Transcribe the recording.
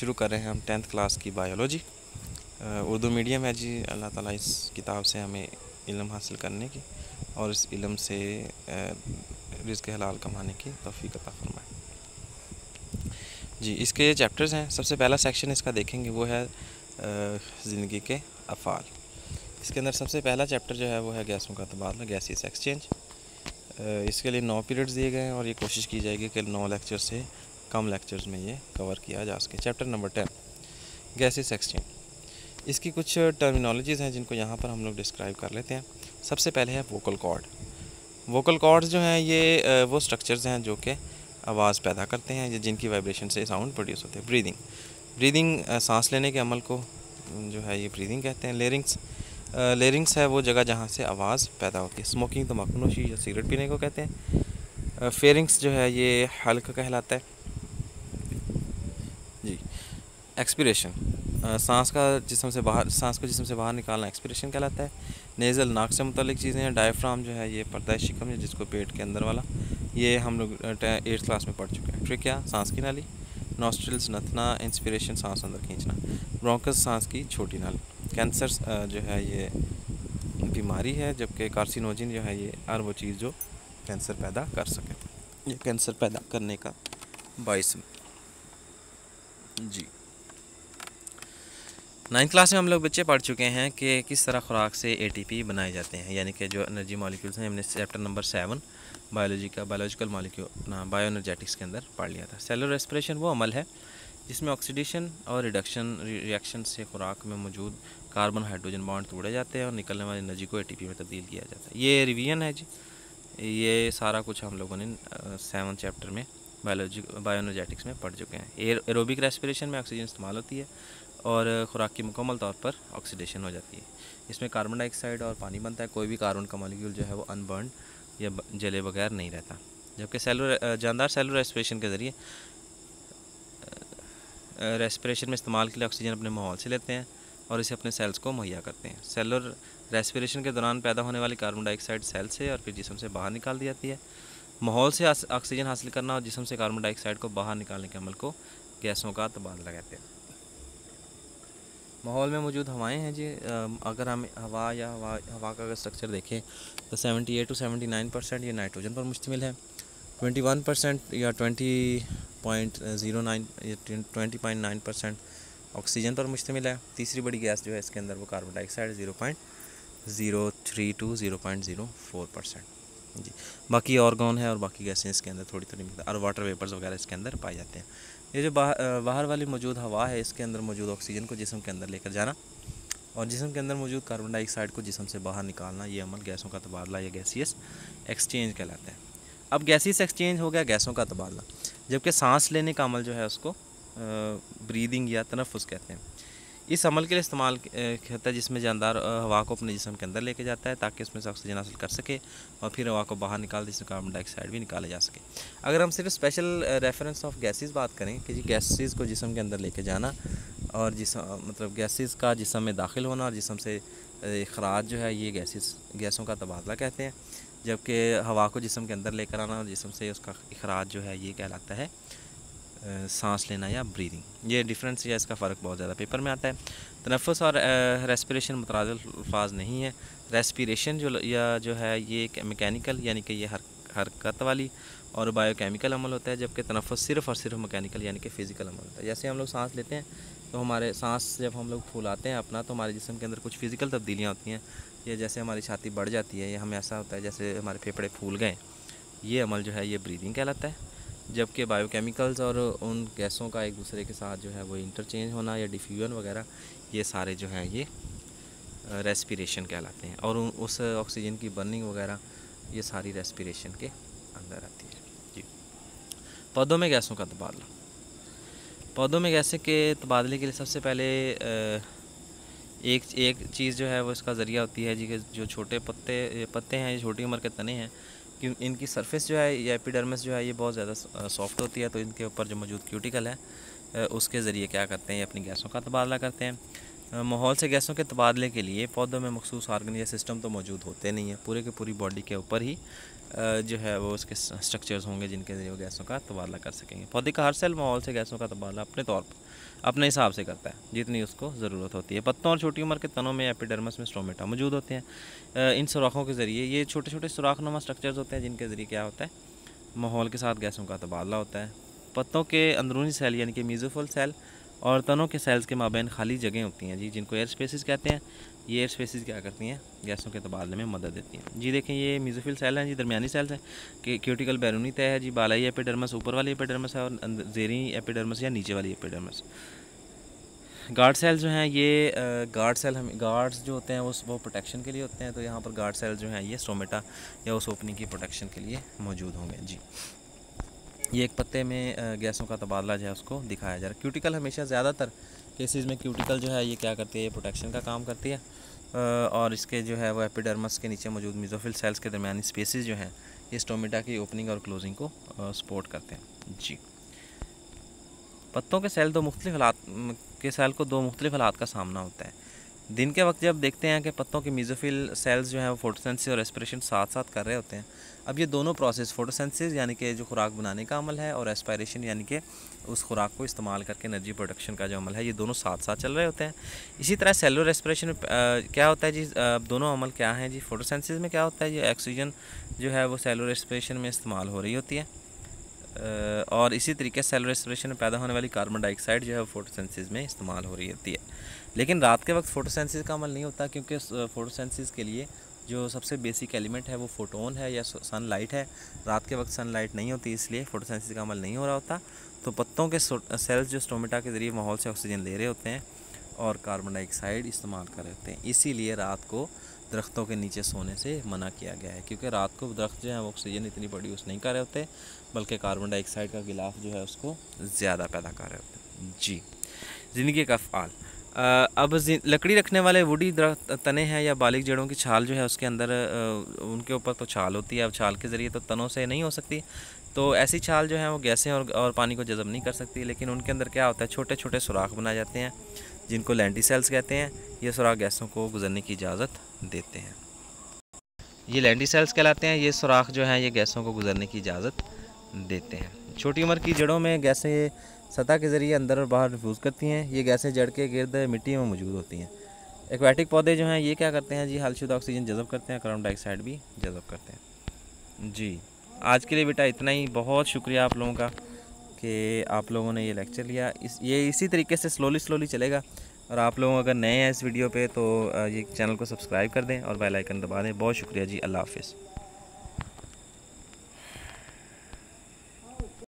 शुरू कर रहे हैं हम 10th क्लास की बायोलॉजी। उर्दू मीडियम है जी। अल्लाह ताला इस किताब से हमें इल्म हासिल करने की और इस इल्म से रिज़्क़ हलाल कमाने की तौफ़ीक़ अता फ़रमाए जी। इसके चैप्टर्स हैं। सबसे पहला सेक्शन इसका देखेंगे वो है ज़िंदगी के अफ़ाल। इसके अंदर सबसे पहला चैप्टर जो है वो है गैसों का तबादला, गैसीय एक्सचेंज। इसके लिए 9 पीरियड्स दिए गए हैं और ये कोशिश की जाएगी कि 9 लेक्चर से कम लेक्चर्स में ये कवर किया जा सके। चैप्टर नंबर 10 गैसीय एक्सचेंज। इसकी कुछ टर्मिनोलॉजीज़ हैं जिनको यहाँ पर हम लोग डिस्क्राइब कर लेते हैं। सबसे पहले है वोकल कॉर्ड। वोकल कॉर्ड्स जो हैं ये वो स्ट्रक्चर्स हैं जो कि आवाज़ पैदा करते हैं, जिनकी वाइब्रेशन से साउंड प्रोड्यूस होते हैं। ब्रीदिंग सांस लेने के अमल को जो है ये ब्रीदिंग कहते हैं। लेरिंग्स है वो जगह जहाँ से आवाज़ पैदा होती है। स्मोकिंग तंबाकूनोशी या सिगरेट पीने को कहते हैं। फेरिंग्स जो है ये हल्क कहलाता है जी। एक्सपीरेशन सांस को जिस्म से बाहर निकालना एक्सपीरेशन कहलाता है। नेज़ल नाक से मुतल्लिक चीज़ें हैं। डायफ्राम जो है ये पर्दा शिकम है जिसको पेट के अंदर वाला, ये हम लोग 8th क्लास में पढ़ चुके हैं। ट्रिकिया सांस की नाली। नॉस्ट्रिल्स नथना, इंस्पिरेशन सांस अंदर खींचना। ब्रोंकस सांस की छोटी नाली। कैंसर जो है ये बीमारी है, जबकि कार्सिनोजिन जो है ये हर वो चीज़ जो कैंसर पैदा कर सके, ये कैंसर पैदा करने का बाइस जी। 9th क्लास में हम लोग बच्चे पढ़ चुके हैं कि किस तरह खुराक से ATP बनाए जाते हैं, यानी कि जो एनर्जी मॉलिक्यूल्स हैं। हमने chapter number 7 biological molecule bio energetics के अंदर पढ़ लिया था। सेलुलर रेस्पिरेशन वो अमल है जिसमें ऑक्सीडेशन और रिडक्शन रिएक्शन से खुराक में मौजूद कार्बन हाइड्रोजन बॉन्ड तोड़े जाते हैं और निकलने वाली एनर्जी को ATP में तब्दील किया जाता है। ये रिवीजन है जी। ये सारा कुछ हम लोगों ने 7 चैप्टर में बायो एनर्जेटिक्स में पढ़ चुके हैं। एरोबिक रेस्पिरेशन में ऑक्सीजन इस्तेमाल होती है और ख़ुराक की मुकम्मल तौर पर ऑक्सीडेशन हो जाती है। इसमें कार्बन डाइऑक्साइड और पानी बनता है। कोई भी कार्बन का मॉलिक्यूल जो है वो अनबर्न या जले बगैर नहीं रहता। जबकि जानदार सेलुलर रेस्पिरेशन के ज़रिए रेस्पिरेशन में इस्तेमाल के लिए ऑक्सीजन अपने माहौल से लेते हैं और इसे अपने सेल्स को मुहैया करते हैं। सेलुलर रेस्पिरेशन के दौरान पैदा होने वाली कार्बन डाइऑक्साइड सेल से और फिर जिस्म से बाहर निकाल दी जाती है। माहौल से ऑक्सीजन हासिल करना और जिस्म से कार्बन डाइऑक्साइड को बाहर निकालने के अमल को गैसों का तबादला कहते हैं। माहौल में मौजूद हवाएं हैं जी। अगर हम हवा का अगर स्ट्रक्चर देखें तो 78 to 79% ये नाइट्रोजन पर मुश्तमिल है। 21% या 20.9% ऑक्सीजन पर मुश्तमिल है। तीसरी बड़ी गैस जो है इसके अंदर वो कार्बन डाइऑक्साइड 0.03 to 0.04% जी। बाकी ऑर्गन है और बाकी गैसें इसके अंदर थोड़ी और वाटर वेपर्स वगैरह इसके अंदर पाए जाते हैं। ये जो बाहर वाली मौजूद हवा है इसके अंदर मौजूद ऑक्सीजन को जिस्म के अंदर लेकर जाना और जिस्म के अंदर मौजूद कार्बन डाइऑक्साइड को जिस्म से बाहर निकालना, ये अमल गैसों का तबादला या गैसीयस एक्सचेंज कहलाता है। अब गैसीयस एक्सचेंज हो गया गैसों का तबादला, जबकि सांस लेने का अमल जो है उसको ब्रीदिंग या तनफ़ुस कहते हैं। इस अमल के लिए इस्तेमाल होता है जिसमें जानदार हवा को अपने जिस्म के अंदर लेके जाता है ताकि उसमें से ऑक्सीजन हासिल कर सके और फिर हवा को बाहर निकाल जिससे कार्बन डाइऑक्साइड भी निकाले जा सके। अगर हम सिर्फ स्पेशल रेफरेंस ऑफ गैसेस बात करें कि जी गैसेस को जिस्म के अंदर लेके जाना और मतलब गैसेस का जिस्म में दाखिल होना और जिस्म से अखराज जो है ये गैसों का तबादला कहते हैं। जबकि हवा को जिस्म के अंदर लेकर आना और जिस्म से उसका अखराज जो है ये कहलाता है सांस लेना या ब्रीदिंग। ये डिफरेंस या इसका फ़र्क बहुत ज़्यादा पेपर में आता है। तनफ़ुस और रेस्पिरेशन मुतरादिल अल्फाज नहीं है। रेस्पिरेशन जो है ये एक मैकेनिकल यानी कि ये हरकत वाली और बायोकेमिकल अमल होता है, जबकि तनफ़ुस सिर्फ़ और सिर्फ मैकेनिकल यानी कि फ़िज़िकल अमल होता है। जैसे हम लोग सांस लेते हैं तो हमारे सांस जब हम लोग फूलाते हैं अपना तो हमारे जिस्म के अंदर कुछ फ़िज़िकल तब्दीलियाँ होती हैं। ये जैसे हमारी छाती बढ़ जाती है, ये हमें ऐसा होता है जैसे हमारे फेफड़े फूल गए, ये अमल जो है ये ब्रीदिंग कहलाता है। जबकि बायोकेमिकल्स और उन गैसों का एक दूसरे के साथ जो है वो इंटरचेंज होना या डिफ्यूजन वगैरह, ये सारे जो हैं ये रेस्पिरेशन कहलाते हैं। और उस ऑक्सीजन की बर्निंग वगैरह ये सारी रेस्पिरेशन के अंदर आती है जी। पौधों में गैसों का तबादला। पौधों में गैसें के तबादले के लिए सबसे पहले एक चीज़ जो है वो इसका ज़रिया होती है जी कि जो छोटे पत्ते हैं, ये छोटी उम्र के तने हैं कि इनकी सरफेस जो है या एपिडर्मिस जो है ये बहुत ज़्यादा सॉफ्ट होती है, तो इनके ऊपर जो मौजूद क्यूटिकल है उसके ज़रिए क्या करते हैं ये अपनी गैसों का तबादला करते हैं। माहौल से गैसों के तबादले के लिए पौधों में मखसूस ऑर्गन या सिस्टम तो मौजूद होते नहीं हैं, पूरे के पूरी बॉडी के ऊपर ही जो है वो उसके स्ट्रक्चर्स होंगे जिनके ज़रिए वो गैसों का तबादला कर सकेंगे। पौधे का हर सेल माहौल से गैसों का तबादला अपने तौर पर अपने हिसाब से करता है जितनी उसको ज़रूरत होती है। पत्तों और छोटी उम्र के तनों में एपिडर्मिस में स्टोमेटा मौजूद होते हैं। इन सुराखों के ज़रिए ये छोटे छोटे सुराखनुमा स्ट्रक्चर्स होते हैं जिनके ज़रिए क्या होता है, माहौल के साथ गैसों का तबादला होता है। पत्तों के अंदरूनी सेल यानी कि मीज़ोफिल सेल और तनों के सेल्स के माबैन खाली जगह होती हैं जी, जिनको एयर स्पेसिस कहते हैं। ये एयर स्पेसिस क्या करती हैं, गैसों के तबादले में मदद देती हैं जी। देखें ये मीज़ोफिल सेल हैं जी, दरमियानी सेल्स हैं कि क्यूटिकल बैरूनी तय है जी, बालाई एपिडर्मिस ऊपर वाली एपिडर्मिस है और ज़ेरी एपिडर्मिस या नीचे वाली एपिडर्मिस। गार्ड सेल जो हैं ये गार्ड सेल हम गार्ड्स जो होते हैं वो प्रोटेक्शन के लिए होते हैं, तो यहाँ पर गार्ड सेल जो हैं ये स्टोमेटा या उस ओपनिंग की प्रोटेक्शन के लिए मौजूद होंगे जी। ये एक पत्ते में गैसों का तबादला जो है उसको दिखाया जा रहा है। क्यूटिकल हमेशा ज़्यादातर केसेस में क्यूटिकल जो है ये क्या करती है, ये प्रोटेक्शन का काम करती है और इसके जो है वो एपिडर्मिस के नीचे मौजूद मीज़ोफिल सेल्स के दरमियानी स्पेसेस जो हैं ये स्टोमेटा की ओपनिंग और क्लोजिंग को सपोर्ट करते हैं जी। पत्तों के सेल दो मुख्तलिफ हालात का सामना होता है। दिन के वक्त जब देखते हैं कि पत्तों के मीज़ोफिल सेल्स जो हैं वो फोटोसिंथेसिस और रेस्पिरेशन साथ साथ कर रहे होते हैं। अब ये दोनों प्रोसेस फोटोसिंथेसिस यानी कि जो खुराक बनाने का अमल है और रेस्पिरेशन यानी कि उस खुराक को इस्तेमाल करके एनर्जी प्रोडक्शन का जो अमल है ये दोनों साथ साथ चल रहे होते हैं। इसी तरह सेलुलर रेस्पिरेशन में क्या होता है जी, दोनों अमल क्या हैं जी। फोटोसिंथेसिस में क्या होता है, ये ऑक्सीजन जो है वो सेलुलर रेस्पिरेशन में इस्तेमाल हो रही होती है और इसी तरीके से सेलुलर रेस्पिरेशन में पैदा होने वाली कार्बन डाइऑक्साइड जो है फोटोसिंथेसिस में इस्तेमाल हो रही होती है। लेकिन रात के वक्त फोटोसिंथेसिस का अमल नहीं होता, क्योंकि फोटोसिंथेसिस के लिए जो सबसे बेसिक एलिमेंट है वो फोटोन है या सनलाइट है। रात के वक्त सनलाइट नहीं होती, इसलिए फोटोसिंथेसिस का अमल नहीं हो रहा होता। तो पत्तों के सेल्स जो स्टोमेटा के ज़रिए माहौल से ऑक्सीजन ले रहे होते हैं और कार्बन डाइऑक्साइड इस्तेमाल कर रहे होते हैं। इसीलिए रात को दरख्तों के नीचे सोने से मना किया गया है, क्योंकि रात को दरख्त जो है वो ऑक्सीजन इतनी प्रोड्यूस नहीं कर रहे होते, बल्कि कार्बन डाइऑक्साइड का गिलाफ जो है उसको ज़्यादा पैदा कर रहे होते हैं जी। ज़िंदगी का फ़ाल अब लकड़ी रखने वाले वुडी दरख्त तने हैं या बालिग जड़ों की छाल जो है उसके अंदर उनके ऊपर तो छाल होती है। अब छाल के ज़रिए तो तनों से नहीं हो सकती, तो ऐसी छाल जो है वो गैसें और पानी को जज़ब नहीं कर सकती। लेकिन उनके अंदर क्या होता है, छोटे छोटे सुराख बनाए जाते हैं जिनको लेंटिसेल्स कहते हैं। ये सुराख गैसों को गुजरने की इजाज़त देते हैं, ये लेंटिसेल्स कहलाते हैं। ये सुराख जो हैं ये गैसों को गुजरने की इजाज़त देते हैं। छोटी उम्र की जड़ों में गैसें सतह के ज़रिए अंदर और बाहर डिफ्यूज़ करती हैं। ये गैसें जड़ के गिर्द मिट्टी में मौजूद होती हैं। एक्वाटिक पौधे जो हैं ये क्या करते हैं जी, हलशुदा ऑक्सीजन जज़ब करते हैं, कार्बन डाइऑक्साइड भी जज़ब करते हैं जी। आज के लिए बेटा इतना ही। बहुत शुक्रिया आप लोगों का कि आप लोगों ने ये लेक्चर लिया। ये इसी तरीके से स्लोली चलेगा। और आप लोग अगर नए हैं इस वीडियो पे तो ये चैनल को सब्सक्राइब कर दें और बेल आइकन दबा दें। बहुत शुक्रिया जी, अल्लाह हाफ़िज़।